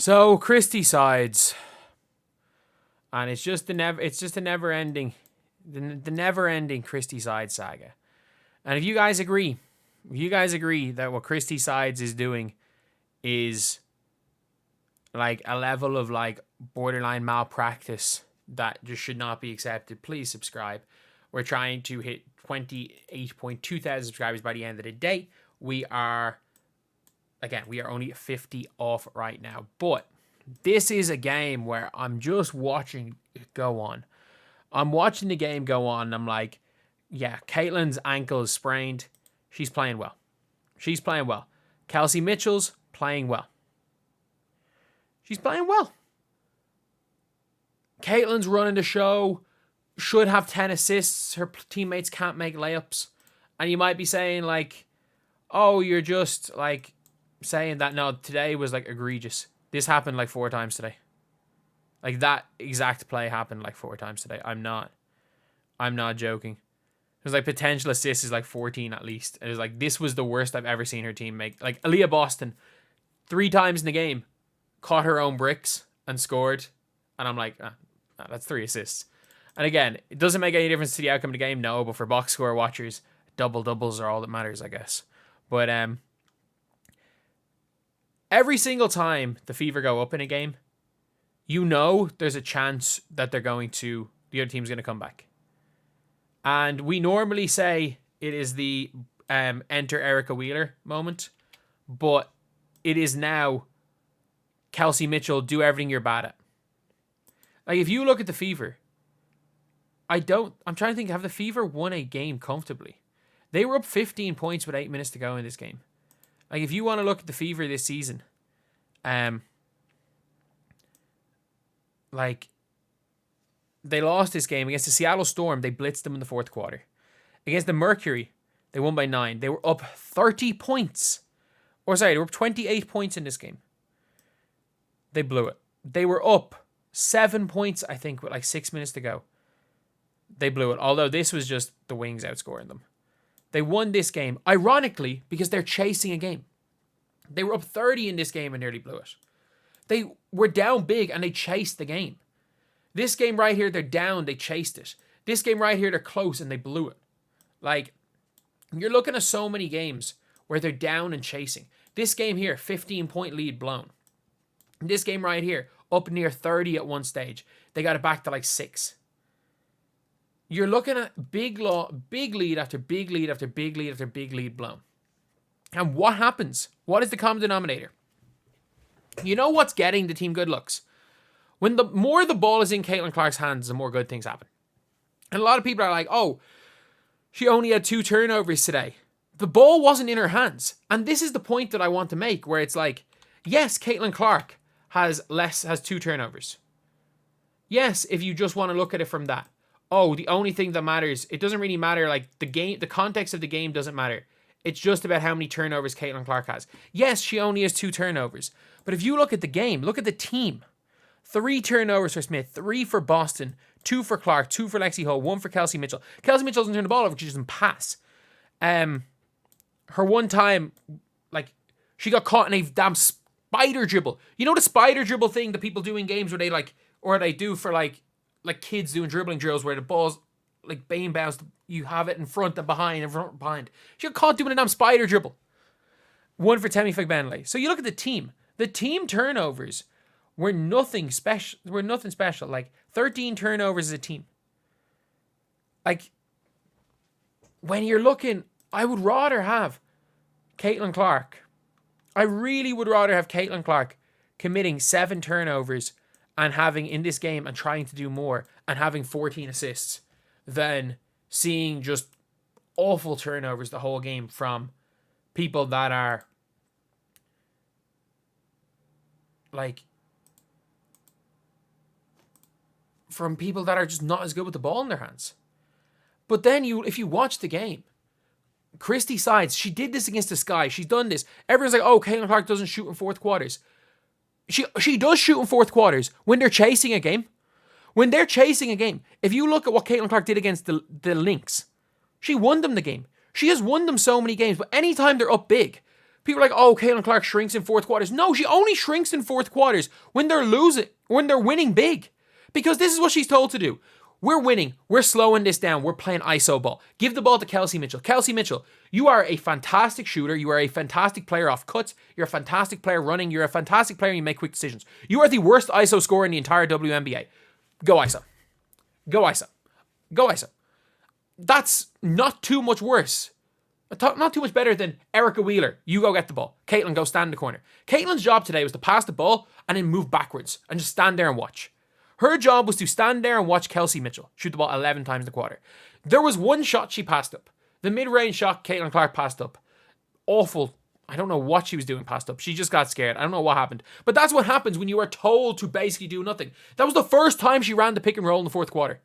So Christie Sides, and it's just a never ending, the never ending Christie Sides saga. And if you guys agree that what Christie Sides is doing is like a level of like borderline malpractice that just should not be accepted, please subscribe. We're trying to hit 28.2 thousand subscribers by the end of the day. We are only 50 off right now. But this is a game where I'm just watching it go on. I'm watching the game go on and I'm like, yeah, Caitlin's ankle is sprained. She's playing well. Kelsey Mitchell's playing well. She's playing well. Caitlin's running the show. Should have 10 assists. Her teammates can't make layups. And you might be saying like, oh, you're just like saying that. No, today was like egregious. This happened like 4 times today. Like that exact play happened like 4 times today. I'm not joking. It was like potential assists is like 14 at least. It was like, this was the worst I've ever seen her team make. Like Aaliyah Boston, 3 times in the game, caught her own bricks and scored. And I'm like, that's 3 assists. And again, it doesn't make any difference to the outcome of the game, no. But for box score watchers, doubles are all that matters, I guess. But every single time the Fever go up in a game, you know there's a chance that the other team's going to come back. And we normally say it is the enter Erica Wheeler moment, but it is now Kelsey Mitchell, do everything you're bad at. Like if you look at the Fever, I'm trying to think, have the Fever won a game comfortably? They were up 15 points with 8 minutes to go in this game. Like if you want to look at the Fever this season, like they lost this game against the Seattle Storm. They blitzed them in the 4th quarter. Against the Mercury, they won by 9. They were up 30 points. They were up 28 points in this game. They blew it. They were up 7 points, I think, with like 6 minutes to go. They blew it. Although this was just the Wings outscoring them. They won this game, ironically, because they're chasing a game. They were up 30 in this game and nearly blew it. They were down big and they chased the game. This game right here, they're down, they chased it. This game right here, they're close and they blew it. Like, you're looking at so many games where they're down and chasing. This game here, 15-point lead blown. This game right here, up near 30 at one stage. They got it back to like 6. You're looking at big lead after big lead after big lead after big lead blown. And what happens? What is the common denominator? You know what's getting the team good looks? When the more the ball is in Caitlin Clark's hands, the more good things happen. And a lot of people are like, oh, she only had 2 turnovers today. The ball wasn't in her hands. And this is the point that I want to make, where it's like, yes, Caitlin Clark has 2 turnovers. Yes, if you just want to look at it from that. Oh, the only thing that matters, it doesn't really matter, like the context of the game doesn't matter. It's just about how many turnovers Caitlin Clark has. Yes, she only has 2 turnovers. But if you look at the game, look at the team. 3 turnovers for Smith, 3 for Boston, 2 for Clark, 2 for Lexi Hull, 1 for Kelsey Mitchell. Kelsey Mitchell doesn't turn the ball over because she doesn't pass. Her one time, like, she got caught in a damn spider dribble. You know the spider dribble thing that people do in games where they like, or they do for like kids doing dribbling drills where the ball's like being bounced, you have it in front and behind, in front and behind. She got caught doing a damn spider dribble. 1 for Temi Fagbenle. So you look at the team. The team turnovers were nothing special. Like 13 turnovers as a team. Like when you're looking, I would rather have Caitlin Clark. I really would rather have Caitlin Clark committing 7 turnovers and having in this game and trying to do more and having 14 assists than seeing just awful turnovers the whole game from people that are like, from people that are just not as good with the ball in their hands. But then if you watch the game, Christie Sides, she did this against the Sky. She's done this. Everyone's like, oh, Caitlin Clark doesn't shoot in 4th quarters. She does shoot in 4th quarters when they're chasing a game. When they're chasing a game, if you look at what Caitlin Clark did against the Lynx, she won them the game. She has won them so many games, but anytime they're up big, People are like, oh, Caitlin Clark shrinks in fourth quarters. No, she only shrinks in fourth quarters when they're losing, when they're winning big. Because this is what she's told to do. We're winning. We're slowing this down. We're playing ISO ball. Give the ball to Kelsey Mitchell. Kelsey Mitchell, you are a fantastic shooter. You are a fantastic player off cuts. You're a fantastic player running. You're a fantastic player and you make quick decisions. You are the worst ISO scorer in the entire WNBA. Go ISO. Go ISO. Go ISO. That's not too much worse. Not too much better than Erica Wheeler. You go get the ball. Caitlin, go stand in the corner. Caitlin's job today was to pass the ball and then move backwards and just stand there and watch. Her job was to stand there and watch Kelsey Mitchell shoot the ball 11 times in the quarter. There was one shot she passed up. The mid-range shot Caitlin Clark passed up. Awful. I don't know what she was doing passed up. She just got scared. I don't know what happened. But that's what happens when you are told to basically do nothing. That was the first time she ran the pick and roll in the fourth quarter.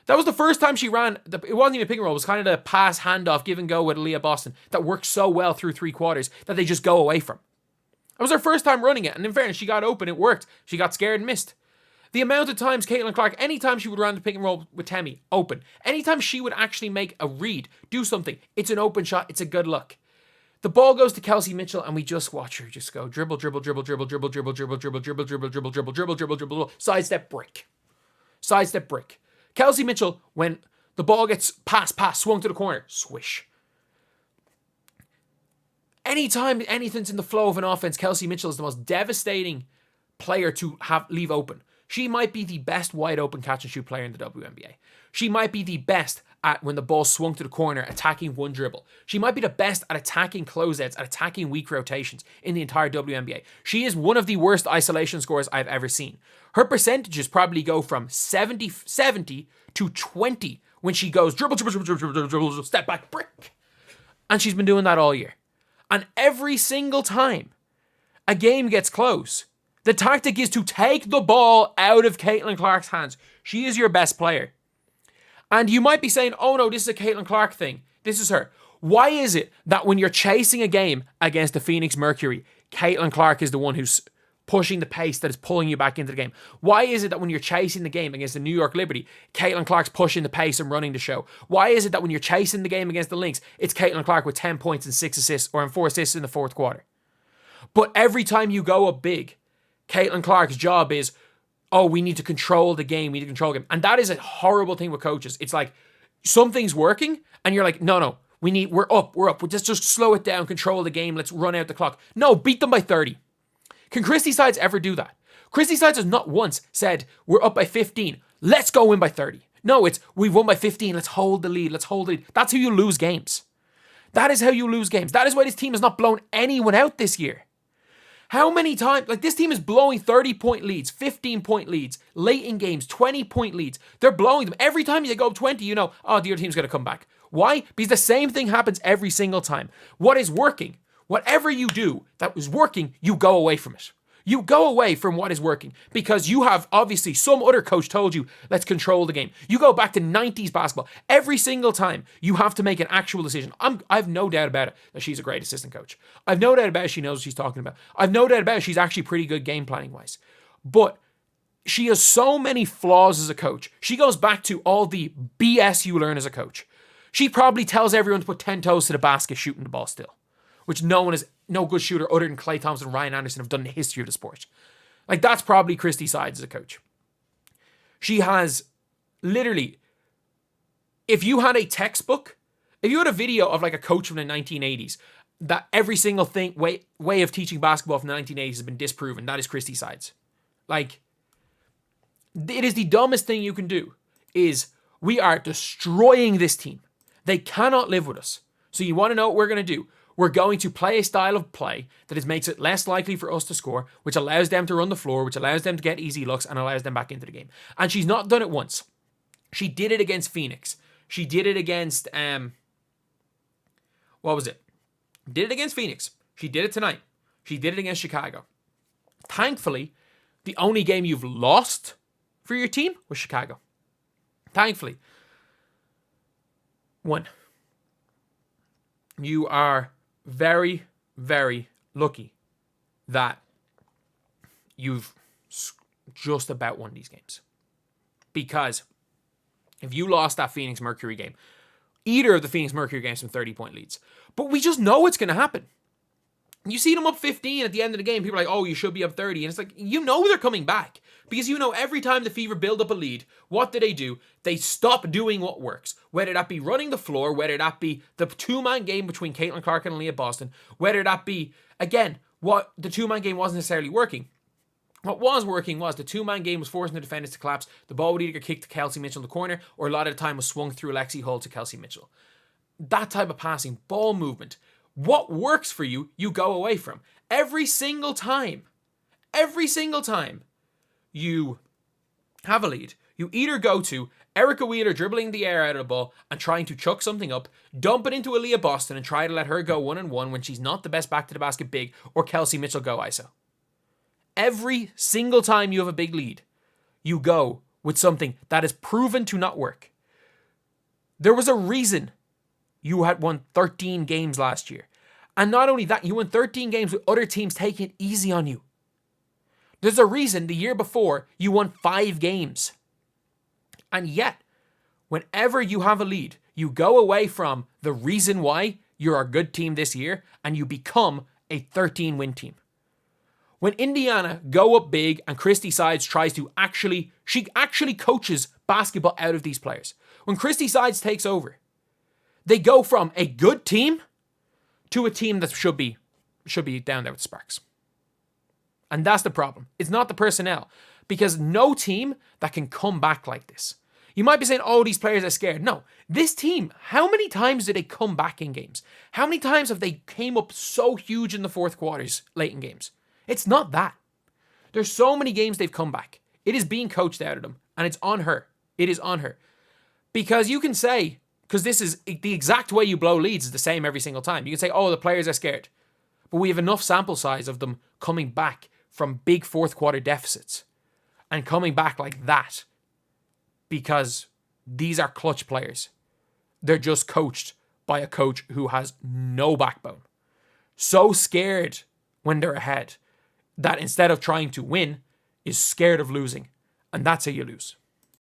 That was the first time she ran. It wasn't even a pick and roll. It was kind of the pass handoff, give and go with Aaliyah Boston that worked so well through three quarters that they just go away from. That was her first time running it. And in fairness, she got open. It worked. She got scared and missed. The amount of times Caitlin Clark, anytime she would run the pick and roll with Temi, open. Anytime she would actually make a read, do something, it's an open shot, it's a good look. The ball goes to Kelsey Mitchell and we just watch her just go dribble, dribble, dribble, dribble, dribble, dribble, dribble, dribble, dribble, dribble, dribble, dribble, dribble, dribble, dribble, sidestep break. Sidestep break. Kelsey Mitchell, when the ball gets passed, swung to the corner, swish. Anytime anything's in the flow of an offense, Kelsey Mitchell is the most devastating player to leave open. She might be the best wide open catch and shoot player in the WNBA. She might be the best at when the ball swung to the corner, attacking one dribble. She might be the best at attacking closeouts, at attacking weak rotations in the entire WNBA. She is one of the worst isolation scorers I've ever seen. Her percentages probably go from 70 to 20 when she goes dribble, dribble, dribble, dribble, dribble, dribble, step back, brick. And she's been doing that all year. And every single time a game gets close, the tactic is to take the ball out of Caitlin Clark's hands. She is your best player. And you might be saying, oh no, this is a Caitlin Clark thing. This is her. Why is it that when you're chasing a game against the Phoenix Mercury, Caitlin Clark is the one who's pushing the pace that is pulling you back into the game? Why is it that when you're chasing the game against the New York Liberty, Caitlin Clark's pushing the pace and running the show? Why is it that when you're chasing the game against the Lynx, it's Caitlin Clark with 10 points and 6 assists or 4 assists in the fourth quarter? But every time you go up big, Caitlin Clark's job is, oh, we need to control the game. We need to control the game. And that is a horrible thing with coaches. It's like something's working and you're like, no, we're up. Let's just slow it down, control the game. Let's run out the clock. No, beat them by 30. Can Christie Sides ever do that? Christie Sides has not once said, we're up by 15. Let's go win by 30. No, it's, we've won by 15. Let's hold the lead. That's how you lose games. That is how you lose games. That is why this team has not blown anyone out this year. How many times, like this team is blowing 30-point leads, 15-point leads, late in games, 20-point leads. They're blowing them. Every time you go up 20, you know, oh, the other team's going to come back. Why? Because the same thing happens every single time. What is working? Whatever you do that was working, you go away from it. You go away from what is working because you have obviously some other coach told you, let's control the game. You go back to 90s basketball. Every single time you have to make an actual decision. I've no doubt about it that she's a great assistant coach. I've no doubt about it she knows what she's talking about. I've no doubt about it she's actually pretty good game planning wise. But she has so many flaws as a coach. She goes back to all the BS you learn as a coach. She probably tells everyone to put 10 toes to the basket shooting the ball still, which no good shooter other than Klay Thompson and Ryan Anderson have done in the history of the sport. Like, that's probably Christie Sides as a coach. She has literally, if you had a textbook, if you had a video of like a coach from the 1980s, that every single thing, way of teaching basketball from the 1980s has been disproven, that is Christie Sides. Like, it is the dumbest thing you can do, is we are destroying this team. They cannot live with us. So you want to know what we're going to do? We're going to play a style of play that makes it less likely for us to score, which allows them to run the floor, which allows them to get easy looks and allows them back into the game. And she's not done it once. She did it against Phoenix. She did it against, what was it? Did it against Phoenix. She did it tonight. She did it against Chicago. Thankfully, the only game you've lost for your team was Chicago. Thankfully. One. You are very, very lucky that you've just about won these games. Because if you lost that Phoenix Mercury game, either of the Phoenix Mercury games from 30-point leads, but we just know it's going to happen. You see them up 15 at the end of the game. People are like, oh, you should be up 30. And it's like, you know they're coming back. Because you know every time the Fever build up a lead, what do? They stop doing what works. Whether that be running the floor, whether that be the two-man game between Caitlin Clark and Leah Boston, whether that be, again, what the two-man game wasn't necessarily working. What was working was the two-man game was forcing the defenders to collapse. The ball would either get kicked to Kelsey Mitchell in the corner, or a lot of the time was swung through Alexi Hull to Kelsey Mitchell. That type of passing, ball movement. What works for you, you go away from. Every single time you have a lead, you either go to Erica Wheeler dribbling the air out of the ball and trying to chuck something up, dump it into Aaliyah Boston and try to let her go 1-on-1 when she's not the best back to the basket big, or Kelsey Mitchell go ISO. Every single time you have a big lead, you go with something that is proven to not work. There was a reason you had won 13 games last year. And not only that, you won 13 games with other teams taking it easy on you. There's a reason the year before you won 5 games. And yet, whenever you have a lead, you go away from the reason why you're a good team this year and you become a 13-win team. When Indiana go up big and Christie Sides tries to she actually coaches basketball out of these players. When Christie Sides takes over, they go from a good team to a team that should be down there with Sparks. And that's the problem. It's not the personnel. Because no team that can come back like this. You might be saying, oh, these players are scared. No. This team, how many times did they come back in games? How many times have they came up so huge in the fourth quarters, late in games? It's not that. There's so many games they've come back. It is being coached out of them. And it's on her. It is on her. Because you can say, because this is the exact way you blow leads is the same every single time. You can say, oh, the players are scared. But we have enough sample size of them coming back from big fourth quarter deficits and coming back like that because these are clutch players. They're just coached by a coach who has no backbone. So scared when they're ahead that instead of trying to win is scared of losing. And that's how you lose.